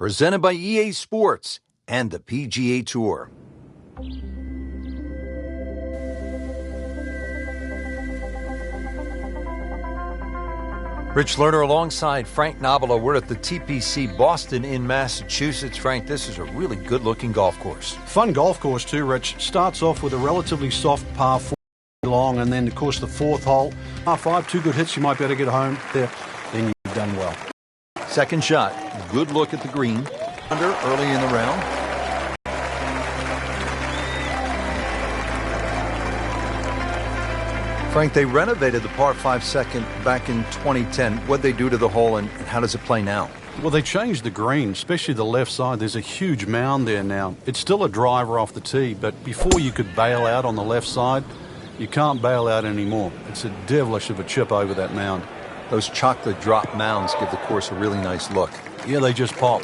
Presented by EA Sports and the PGA Tour. Rich Lerner alongside Frank Nobilo. We're at the TPC Boston in Massachusetts. Frank, this is a really good-looking golf course. Fun golf course too, Rich. Starts off with a relatively soft par 4 long, and then, of course, the fourth hole. Par 5, 2 good hits, you might be able to get home there. Then you've done well. Second shot, good look at the green. Under early in the round. Frank, they renovated the par 5 second back in 2010. What'd they do to the hole, and how does it play now? Well, they changed the green, especially the left side. There's a huge mound there now. It's still a driver off the tee, but before you could bail out on the left side, you can't bail out anymore. It's a devilish of a chip over that mound. Those chocolate drop mounds give the course a really nice look. Yeah, they just pop.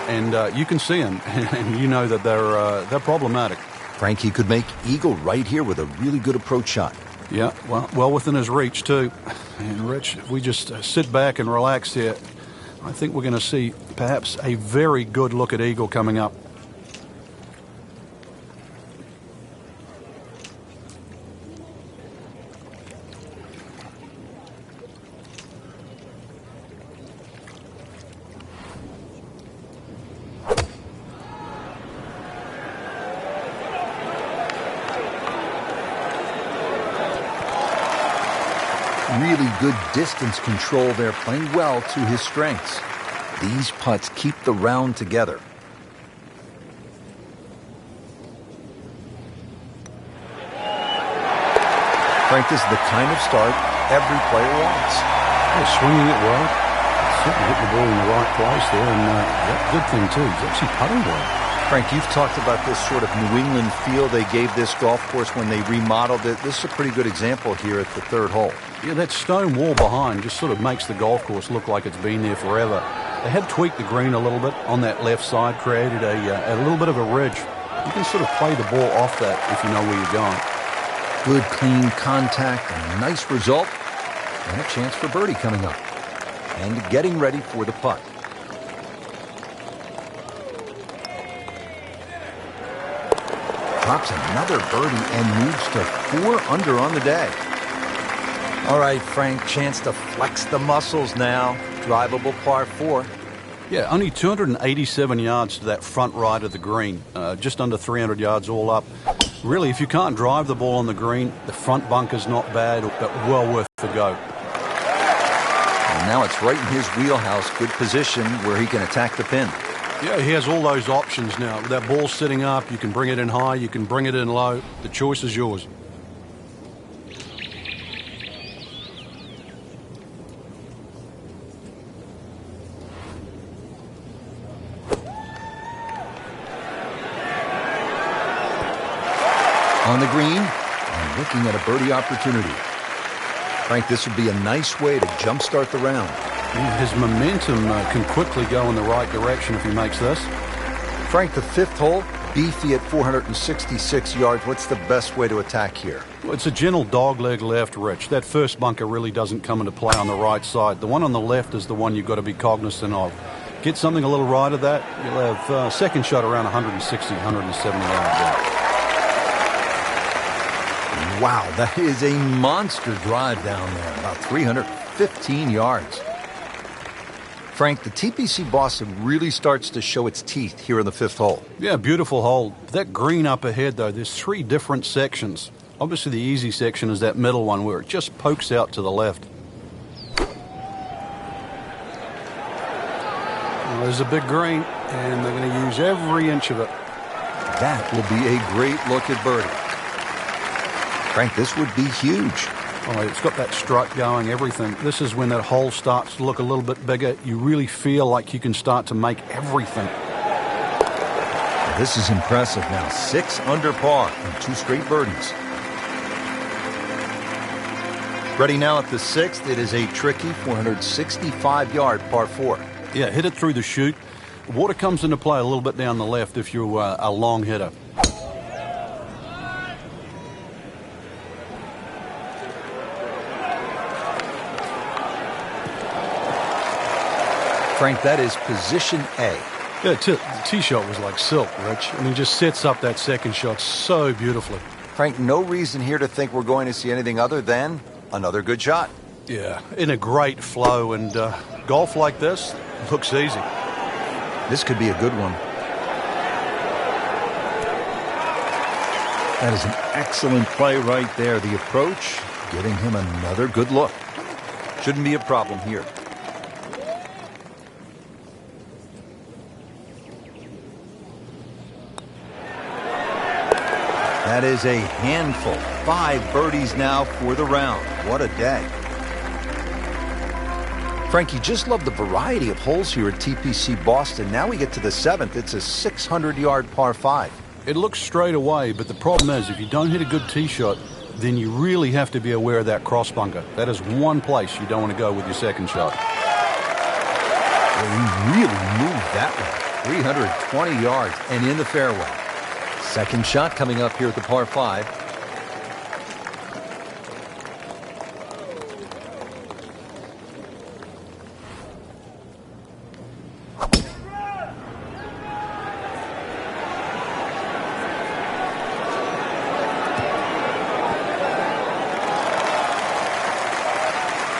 And you can see them, and you know that they're problematic. Frank, he could make eagle right here with a really good approach shot. Yeah, well within his reach, too. And, Rich, if we just sit back and relax here, I think we're going to see perhaps a very good look at eagle coming up. Really good distance control there, playing well to his strengths. These putts keep the round together. Frank, this is the kind of start every player wants. Yeah, swinging it well. Certainly hit the ball in the right place there, and that good thing too. He's actually putting well. Frank, you've talked about this sort of New England feel they gave this golf course when they remodeled it. This is a pretty good example here at the third hole. Yeah, that stone wall behind just sort of makes the golf course look like it's been there forever. They have tweaked the green a little bit on that left side, created a little bit of a ridge. You can sort of play the ball off that if you know where you're going. Good, clean contact, a nice result, and a chance for birdie coming up. And getting ready for the putt. Drops another birdie and moves to 4 under on the day. All right, Frank, chance to flex the muscles now. Drivable par 4. Yeah, only 287 yards to that front right of the green. Just under 300 yards all up. Really, if you can't drive the ball on the green, the front bunker's not bad, but well worth the go. And now it's right in his wheelhouse. Good position where he can attack the pin. Yeah, he has all those options now. With that ball sitting up, you can bring it in high, you can bring it in low. The choice is yours. On the green, and looking at a birdie opportunity. Frank, this would be a nice way to jumpstart the round. His momentum can quickly go in the right direction if he makes this. Frank, the fifth hole, beefy at 466 yards. What's the best way to attack here? Well, it's a gentle dogleg left, Rich. That first bunker really doesn't come into play on the right side. The one on the left is the one you've got to be cognizant of. Get something a little right of that, you'll have second shot around 160, 170 yards there. Wow, that is a monster drive down there, about 315 yards. Frank, the TPC Boston really starts to show its teeth here in the fifth hole. Yeah, beautiful hole. That green up ahead, though, there's 3 different sections. Obviously, the easy section is that middle one where it just pokes out to the left. Well, there's a big green, and they're going to use every inch of it. That will be a great look at birdie. Frank, this would be huge. Oh, it's got that strut going, everything. This is when that hole starts to look a little bit bigger. You really feel like you can start to make everything. This is impressive now. 6 under par and 2 straight birdies. Ready now at the 6th. It is a tricky 465-yard par 4. Yeah, hit it through the chute. Water comes into play a little bit down the left if you're a long hitter. Frank, that is position A. Yeah, the tee shot was like silk, Rich. I mean, just sets up that second shot so beautifully. Frank, no reason here to think we're going to see anything other than another good shot. Yeah, in a great flow, and golf like this looks easy. This could be a good one. That is an excellent play right there. The approach, giving him another good look. Shouldn't be a problem here. That is a handful. 5 birdies now for the round. What a day. Frank, you just love the variety of holes here at TPC Boston. Now we get to the 7th. It's a 600-yard par 5. It looks straight away, but the problem is if you don't hit a good tee shot, then you really have to be aware of that cross bunker. That is one place you don't want to go with your second shot. Well, he really moved that one. 320 yards and in the fairway. Second shot coming up here at the par 5.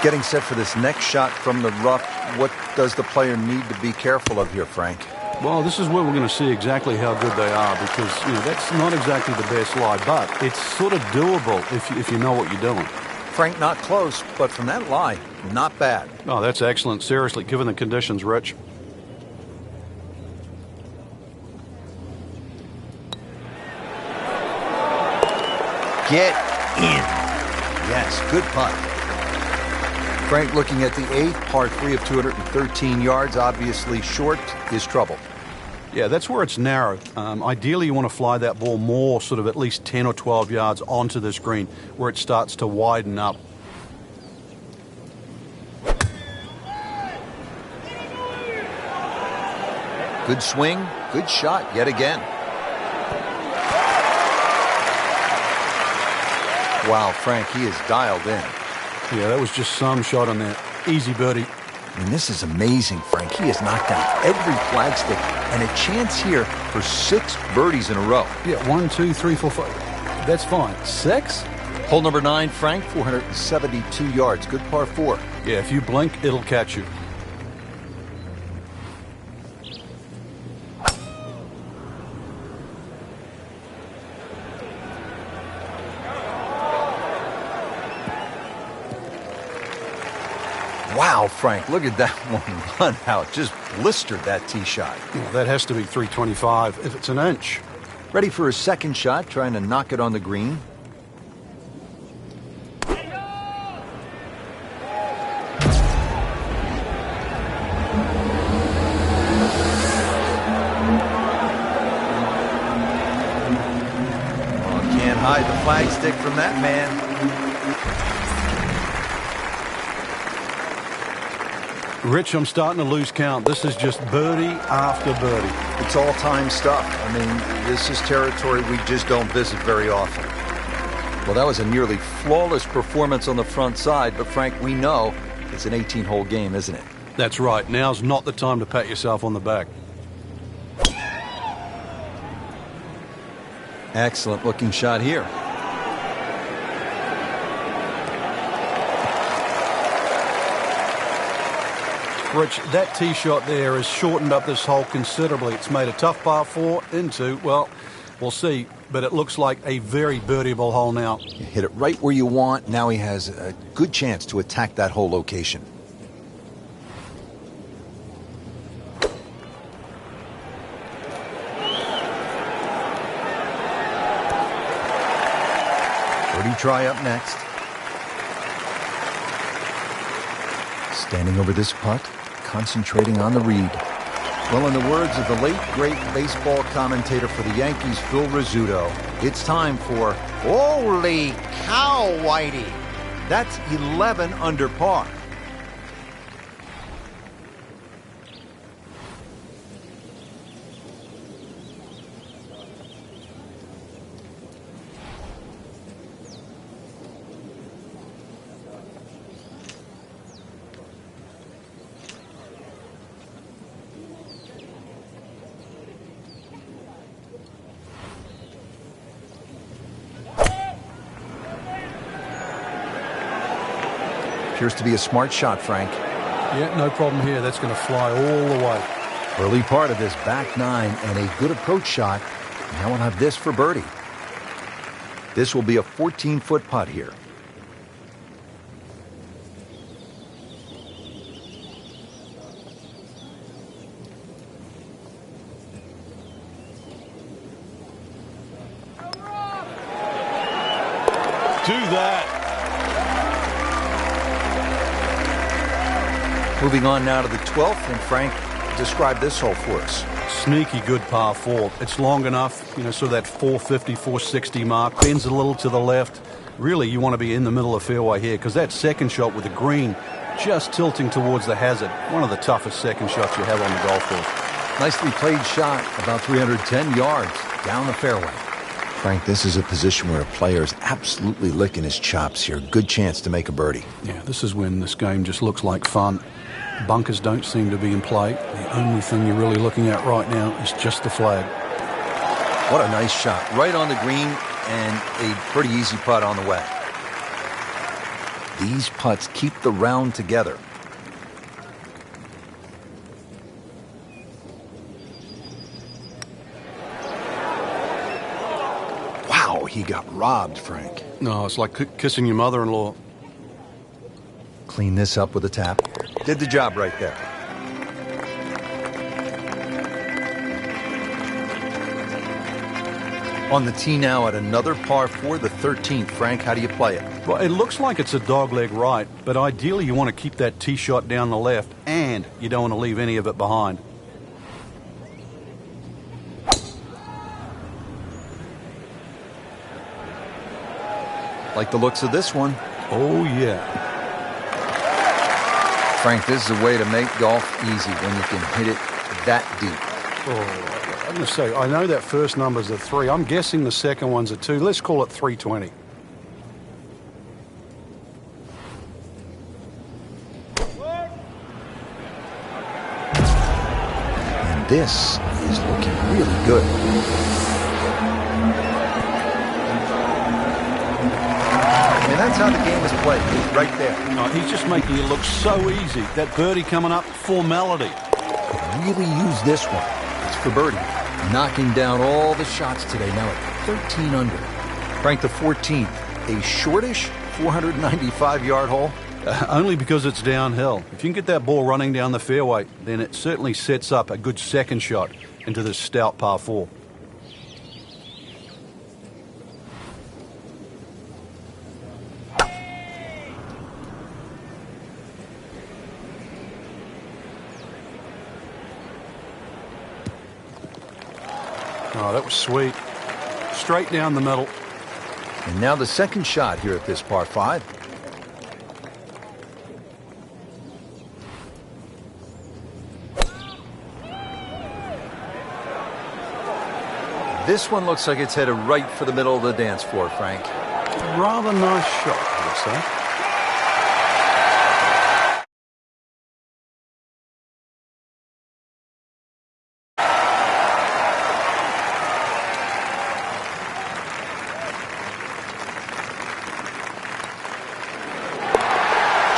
Getting set for this next shot from the rough, what does the player need to be careful of here, Frank? Well, this is where we're going to see exactly how good they are because, that's not exactly the best lie, but it's sort of doable if you know what you're doing. Frank, not close, but from that lie, not bad. Oh, that's excellent. Seriously, given the conditions, Rich. Get in. Yes, good putt. Frank looking at the 8th, par 3 of 213 yards, obviously short, is trouble. Yeah, that's where it's narrow. Ideally, you want to fly that ball more, sort of at least 10 or 12 yards onto this green, where it starts to widen up. Good swing, good shot yet again. Wow, Frank, he is dialed in. Yeah, that was just some shot on that. Easy birdie. I mean, this is amazing, Frank. He has knocked down every flagstick and a chance here for 6 birdies in a row. Yeah, 1, 2, 3, 4, 5. That's fine. 6? Hole number 9, Frank, 472 yards. Good par 4. Yeah, if you blink, it'll catch you. Wow, Frank, look at that one run out. Just blistered that tee shot. Well, that has to be 325 if it's an inch. Ready for his second shot, trying to knock it on the green. Oh, can't hide the flagstick from that man. Rich, I'm starting to lose count. This is just birdie after birdie. It's all-time stuff. I mean, this is territory we just don't visit very often. Well, that was a nearly flawless performance on the front side, but Frank, we know it's an 18-hole game, isn't it? That's right. Now's not the time to pat yourself on the back. Excellent looking shot here. Rich, that tee shot there has shortened up this hole considerably. It's made a tough par 4 into, well, we'll see, but it looks like a very birdieable hole now. You hit it right where you want. Now he has a good chance to attack that whole location. Birdie try up next. Standing over this putt, concentrating on the read. Well, in the words of the late, great baseball commentator for the Yankees, Phil Rizzuto, it's time for Holy Cow, Whitey. That's 11 under par. Appears to be a smart shot, Frank. Yeah, no problem here. That's going to fly all the way. Early part of this back nine and a good approach shot. Now we'll have this for birdie. This will be a 14-foot putt here. Do that. Moving on now to the 12th, and Frank, describe this hole for us. Sneaky good par 4. It's long enough, sort of that 450, 460 mark. Bends a little to the left. Really, you want to be in the middle of fairway here because that second shot with the green just tilting towards the hazard. One of the toughest second shots you have on the golf course. Nicely played shot, about 310 yards down the fairway. Frank, this is a position where a player is absolutely licking his chops here. Good chance to make a birdie. Yeah, this is when this game just looks like fun. Bunkers don't seem to be in play. The only thing you're really looking at right now is just the flag. What a nice shot. Right on the green and a pretty easy putt on the way. These putts keep the round together. Wow, he got robbed, Frank. No, it's like kissing your mother-in-law. Clean this up with a tap. Did the job right there. On the tee now at another par 4, the 13th. Frank, how do you play it? Well, it looks like it's a dogleg right, but ideally you want to keep that tee shot down the left, and you don't want to leave any of it behind. Like the looks of this one. Oh, yeah. Frank, this is a way to make golf easy when you can hit it that deep. Oh, I'm going to say, I know that first number's a 3. I'm guessing the second one's a 2. Let's call it 320. And this is looking really good. And that's how the game is played, right there. Oh, he's just making it look so easy. That birdie coming up, formality. Really use this one. It's for birdie. Knocking down all the shots today, now at 13 under. Frank, the 14th, a shortish 495-yard hole. Only because it's downhill. If you can get that ball running down the fairway, then it certainly sets up a good second shot into this stout par 4. Oh, that was sweet. Straight down the middle. And now the second shot here at this par 5. This one looks like it's headed right for the middle of the dance floor, Frank. Rather nice shot, I would say.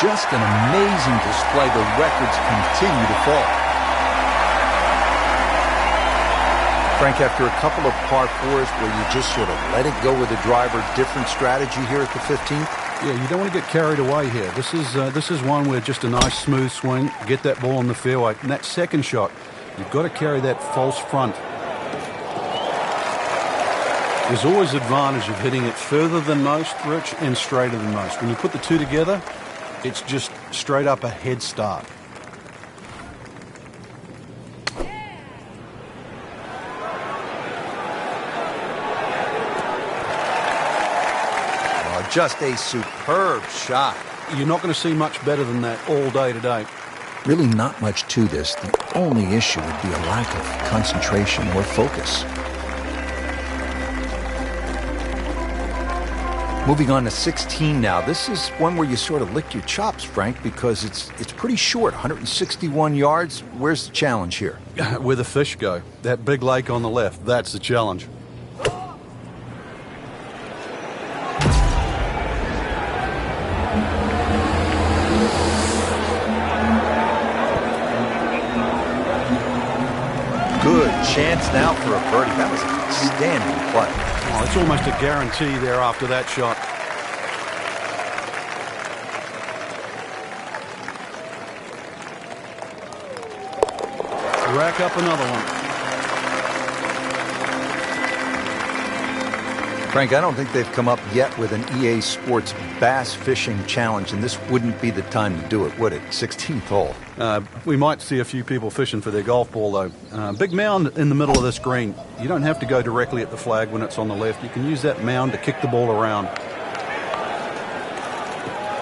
Just an amazing display. The records continue to fall. Frank, after a couple of par 4s where you just sort of let it go with the driver, different strategy here at the 15th? Yeah, you don't want to get carried away here. This is one where just a nice smooth swing, get that ball on the fairway. And that second shot, you've got to carry that false front. There's always advantage of hitting it further than most, Rich, and straighter than most. When you put the two together, it's just straight up a head start. Oh, just a superb shot. You're not going to see much better than that all day today. Really not much to this. The only issue would be a lack of concentration or focus. Moving on to 16 now. This is one where you sort of lick your chops, Frank, because it's pretty short, 161 yards. Where's the challenge here? Where the fish go. That big lake on the left, that's the challenge. Good chance now for a birdie. That was an outstanding play. Oh, it's almost a guarantee there after that shot. Rack up another one. Frank, I don't think they've come up yet with an EA Sports Bass Fishing Challenge, and this wouldn't be the time to do it, would it? 16th hole. We might see a few people fishing for their golf ball, though. Big mound in the middle of this green. You don't have to go directly at the flag when it's on the left. You can use that mound to kick the ball around.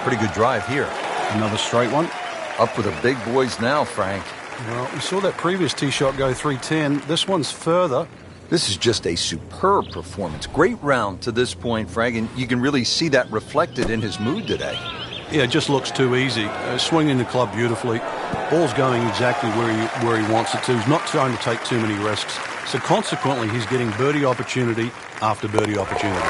Pretty good drive here. Another straight one. Up with the big boys now, Frank. Well, we saw that previous tee shot go 310. This one's further. This is just a superb performance. Great round to this point, Frank, and you can really see that reflected in his mood today. Yeah, it just looks too easy. Swinging the club beautifully. Ball's going exactly where he wants it to. He's not trying to take too many risks. So consequently, he's getting birdie opportunity after birdie opportunity.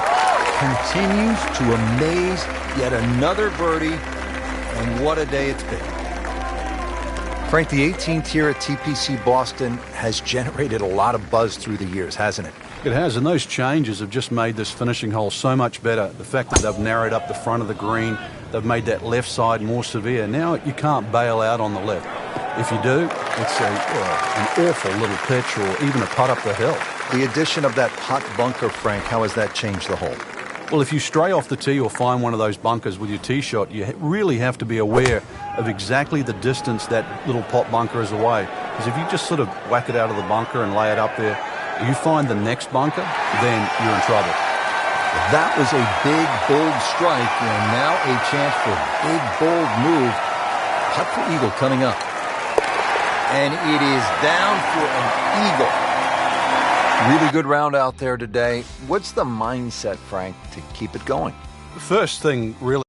Continues to amaze. Yet another birdie, and what a day it's been. Frank, the 18th here at TPC Boston has generated a lot of buzz through the years, hasn't it? It has, and those changes have just made this finishing hole so much better. The fact that they've narrowed up the front of the green, they've made that left side more severe. Now you can't bail out on the left. If you do, it's an awful little pitch or even a putt up the hill. The addition of that putt bunker, Frank, how has that changed the hole? Well, if you stray off the tee or find one of those bunkers with your tee shot, you really have to be aware of exactly the distance that little pot bunker is away. Because if you just sort of whack it out of the bunker and lay it up there, you find the next bunker, then you're in trouble. That was a big, bold strike, and now a chance for a big, bold move. Putt for eagle coming up. And it is down for an eagle. Really good round out there today. What's the mindset, Frank, to keep it going? The first thing really